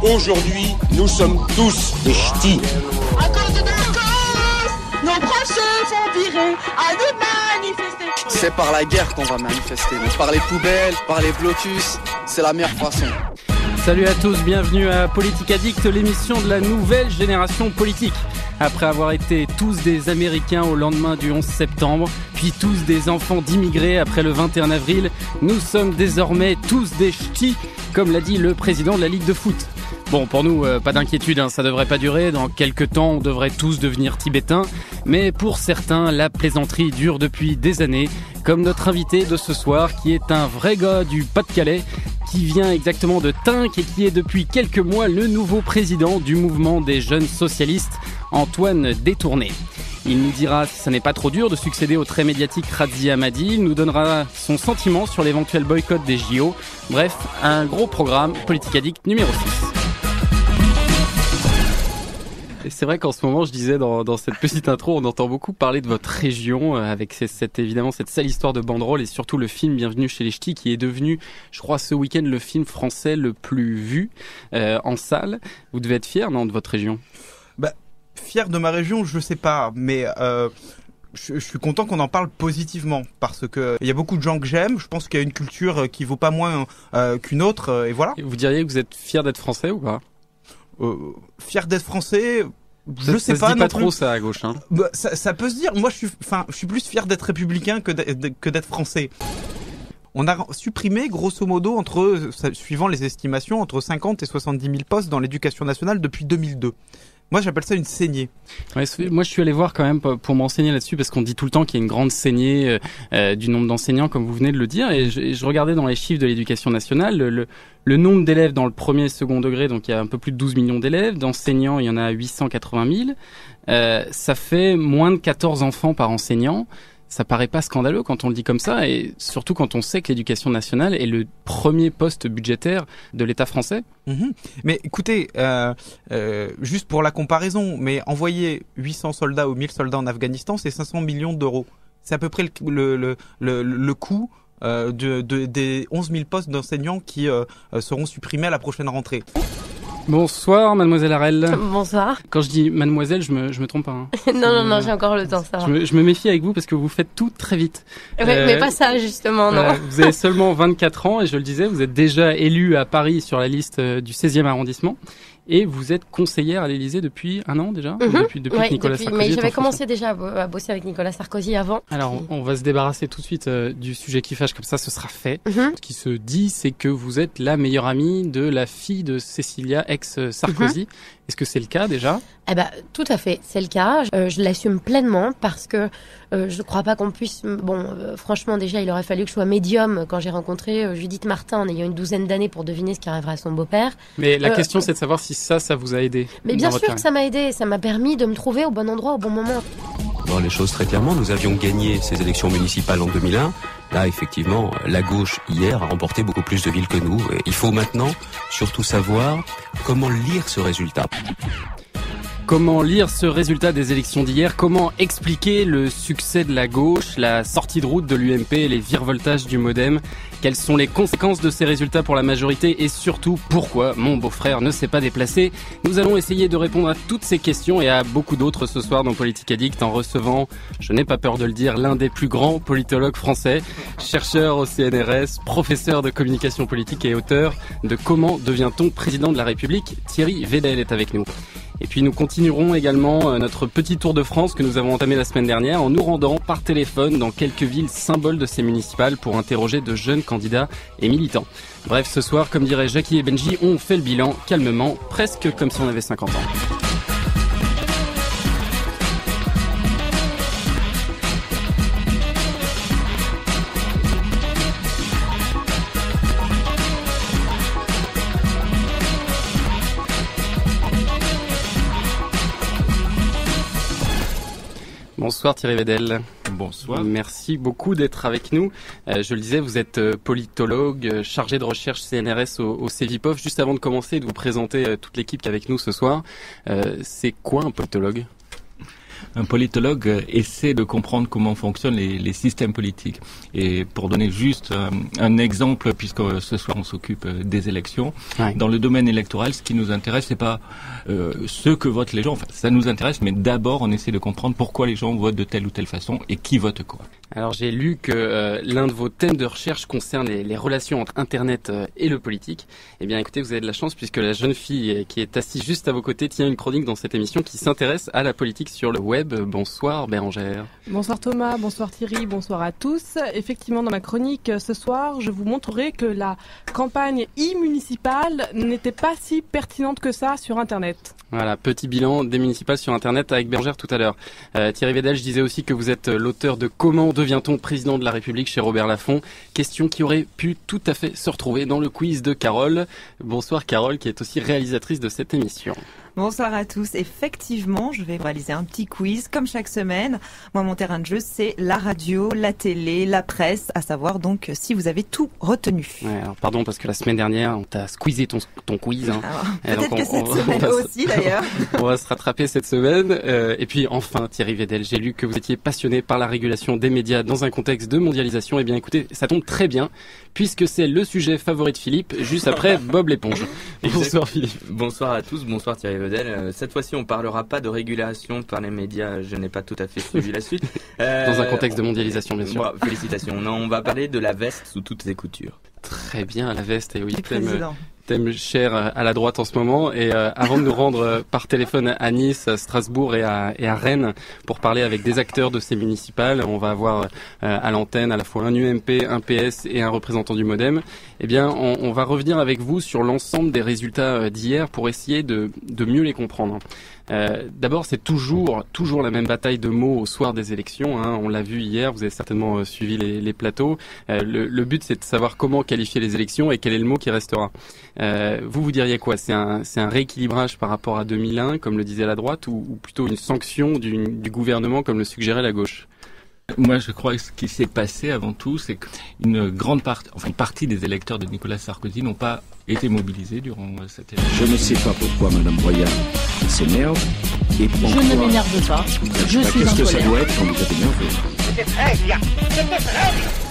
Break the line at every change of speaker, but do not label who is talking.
Aujourd'hui, nous sommes tous des ch'tis.
À cause de cause, nos proches se font virer, à nous manifester.
C'est par la guerre qu'on va manifester, mais par les poubelles, par les blocus, c'est la meilleure façon.
Salut à tous, bienvenue à Politique Addict, l'émission de la nouvelle génération politique. Après avoir été tous des Américains au lendemain du 11 septembre, puis tous des enfants d'immigrés après le 21 avril, nous sommes désormais tous des ch'tis, comme l'a dit le président de la Ligue de foot. Bon, pour nous, pas d'inquiétude, ça devrait pas durer. Dans quelques temps, on devrait tous devenir tibétains. Mais pour certains, la plaisanterie dure depuis des années, comme notre invité de ce soir, qui est un vrai gars du Pas-de-Calais, qui vient exactement de Tinques et qui est depuis quelques mois le nouveau président du mouvement des jeunes socialistes, Antoine Détourné. Il nous dira si ça n'est pas trop dur de succéder au très médiatique Radzi Hamadi. Il nous donnera son sentiment sur l'éventuel boycott des JO. Bref, un gros programme Politique Addict numéro 6. Et c'est vrai qu'en ce moment, je disais dans cette petite intro, on entend beaucoup parler de votre région avec évidemment cette sale histoire de banderole et surtout le film Bienvenue chez les Ch'tis qui est devenu, je crois, ce week-end le film français le plus vu en salle. Vous devez être fier, non, de votre région ?
Fier de ma région, je sais pas, mais je suis content qu'on en parle positivement parce que il y a beaucoup de gens que j'aime. Je pense qu'il y a une culture qui vaut pas moins qu'une autre, et voilà.
Et vous diriez que vous êtes fier d'être français ou pas ?
Fier d'être français,
je sais pas. Ça se dit pas trop ça à gauche, hein.
Ça peut se dire. Moi, je suis plus fier d'être républicain que d'être français. On a supprimé, grosso modo, suivant les estimations, entre 50 et 70 000 postes dans l'éducation nationale depuis 2002. Moi, j'appelle ça une saignée. Ouais,
moi, je suis allé voir quand même pour m'enseigner là-dessus parce qu'on dit tout le temps qu'il y a une grande saignée du nombre d'enseignants, comme vous venez de le dire. Et je regardais dans les chiffres de l'éducation nationale le nombre d'élèves dans le premier et second degré. Donc, il y a un peu plus de 12 millions d'élèves. D'enseignants, il y en a 880 000. Ça fait moins de 14 enfants par enseignant. Ça paraît pas scandaleux quand on le dit comme ça, et surtout quand on sait que l'éducation nationale est le premier poste budgétaire de l'État français.
Mais écoutez, juste pour la comparaison, mais envoyer 800 soldats ou 1000 soldats en Afghanistan, c'est 500 millions d'euros. C'est à peu près le coût des 11 000 postes d'enseignants qui seront supprimés à la prochaine rentrée.
Bonsoir, mademoiselle Harel.
Bonsoir.
Quand je dis mademoiselle, je me trompe pas. Hein.
non, j'ai encore le temps, ça va.
Je me méfie avec vous parce que vous faites tout très vite.
Mais pas ça, justement, non.
Vous avez seulement 24 ans et je le disais, vous êtes déjà élu à Paris sur la liste du 16e arrondissement. Et vous êtes conseillère à l'Élysée depuis un an déjà, depuis que Nicolas Sarkozy.
Mais j'avais commencé déjà à bosser avec Nicolas Sarkozy avant.
Alors, on va se débarrasser tout de suite du sujet qui fâche, comme ça ce sera fait. Ce qui se dit, c'est que vous êtes la meilleure amie de la fille de Cécilia, ex-Sarkozy. Est-ce que c'est le cas déjà ?
Tout à fait, c'est le cas. Je l'assume pleinement parce que je ne crois pas qu'on puisse... franchement, déjà, il aurait fallu que je sois médium quand j'ai rencontré Judith Martin en ayant une douzaine d'années pour deviner ce qui arriverait à son beau-père.
Mais la question, c'est de savoir si ça vous a aidé.
Mais bien sûr que ça m'a aidé. Ça m'a permis de me trouver au bon endroit, au bon moment.
Dans les choses très clairement, nous avions gagné ces élections municipales en 2001. Là, effectivement, la gauche, hier, a remporté beaucoup plus de villes que nous. Et il faut maintenant surtout savoir comment lire ce résultat.
Comment lire ce résultat des élections d'hier ? Comment expliquer le succès de la gauche, la sortie de route de l'UMP et les virevoltages du MoDem ? Quelles sont les conséquences de ces résultats pour la majorité et surtout pourquoi mon beau-frère ne s'est pas déplacé ? Nous allons essayer de répondre à toutes ces questions et à beaucoup d'autres ce soir dans Politique Addict en recevant, je n'ai pas peur de le dire, l'un des plus grands politologues français, chercheur au CNRS, professeur de communication politique et auteur de Comment devient-on président de la République ? Thierry Védel est avec nous. Et puis nous continuerons également notre petit tour de France que nous avons entamé la semaine dernière en nous rendant par téléphone dans quelques villes symboles de ces municipales pour interroger de jeunes candidats et militants. Bref, ce soir, comme dirait Jackie et Benji, on fait le bilan calmement, presque comme si on avait 50 ans. Bonsoir Thierry Védel.
Bonsoir.
Merci beaucoup d'être avec nous. Je le disais, vous êtes politologue, chargé de recherche CNRS au Cevipof. Juste avant de commencer et de vous présenter toute l'équipe qui est avec nous ce soir, c'est quoi un politologue ?
un politologue essaie de comprendre comment fonctionnent les systèmes politiques. Et pour donner juste un exemple, puisque ce soir on s'occupe des élections, dans le domaine électoral, ce qui nous intéresse, c'est pas ce que votent les gens. Enfin, ça nous intéresse, mais d'abord on essaie de comprendre pourquoi les gens votent de telle ou telle façon et qui vote quoi.
Alors j'ai lu que l'un de vos thèmes de recherche concerne les relations entre Internet et le politique. Eh bien écoutez, vous avez de la chance puisque la jeune fille qui est assise juste à vos côtés tient une chronique dans cette émission qui s'intéresse à la politique sur le web. Bonsoir Bérangère.
Bonsoir Thomas, bonsoir Thierry, bonsoir à tous. Effectivement, dans ma chronique ce soir, je vous montrerai que la campagne e-municipale n'était pas si pertinente que ça sur Internet.
Voilà, petit bilan des municipales sur Internet avec Bérangère tout à l'heure. Thierry Vedel, je disais aussi que vous êtes l'auteur de Comment devient-on président de la République chez Robert Laffont. Question qui aurait pu tout à fait se retrouver dans le quiz de Carole. Bonsoir Carole, qui est aussi réalisatrice de cette émission.
Bonsoir à tous. Effectivement, je vais réaliser un petit quiz comme chaque semaine. Moi, mon terrain de jeu, c'est la radio, la télé, la presse, à savoir donc si vous avez tout retenu.
Ouais, alors pardon, parce que la semaine dernière, on t'a squeezé ton quiz. Hein.
Alors, peut-être que cette semaine aussi, d'ailleurs.
On va se rattraper cette semaine. Et puis enfin, Thierry Vedel, j'ai lu que vous étiez passionné par la régulation des médias dans un contexte de mondialisation. Eh bien écoutez, ça tombe très bien, puisque c'est le sujet favori de Philippe, juste après Bob l'éponge. Bonsoir Philippe.
Bonsoir à tous, bonsoir Thierry Vedel. Cette fois-ci, on parlera pas de régulation par les médias. Je n'ai pas tout à fait suivi la suite.
Dans un contexte de mondialisation, bien sûr.
Bon, félicitations. Non, on va parler de la veste sous toutes ses coutures.
Très bien, la veste. Et oui, thème cher à la droite en ce moment. Et avant de nous rendre par téléphone à Nice, à Strasbourg et à Rennes pour parler avec des acteurs de ces municipales, on va avoir à l'antenne à la fois un UMP, un PS et un représentant du MoDem. Eh bien, on va revenir avec vous sur l'ensemble des résultats d'hier pour essayer de mieux les comprendre. D'abord, c'est toujours la même bataille de mots au soir des élections. Hein. On l'a vu hier, vous avez certainement suivi les plateaux. Le but, c'est de savoir comment qualifier les élections et quel est le mot qui restera. Vous diriez quoi ? C'est un rééquilibrage par rapport à 2001, comme le disait la droite, ou plutôt une sanction du gouvernement, comme le suggérait la gauche ?
Moi, je crois que ce qui s'est passé avant tout, c'est qu'une partie des électeurs de Nicolas Sarkozy n'ont pas été mobilisés durant cette élection.
Je ne sais pas pourquoi Madame Royal s'énerve. Et pourquoi...
Je ne m'énerve pas. Je suis en colère.
Qu'est-ce que ça doit être quand vous êtes énervé ?
C'était très bien. C'était très bien.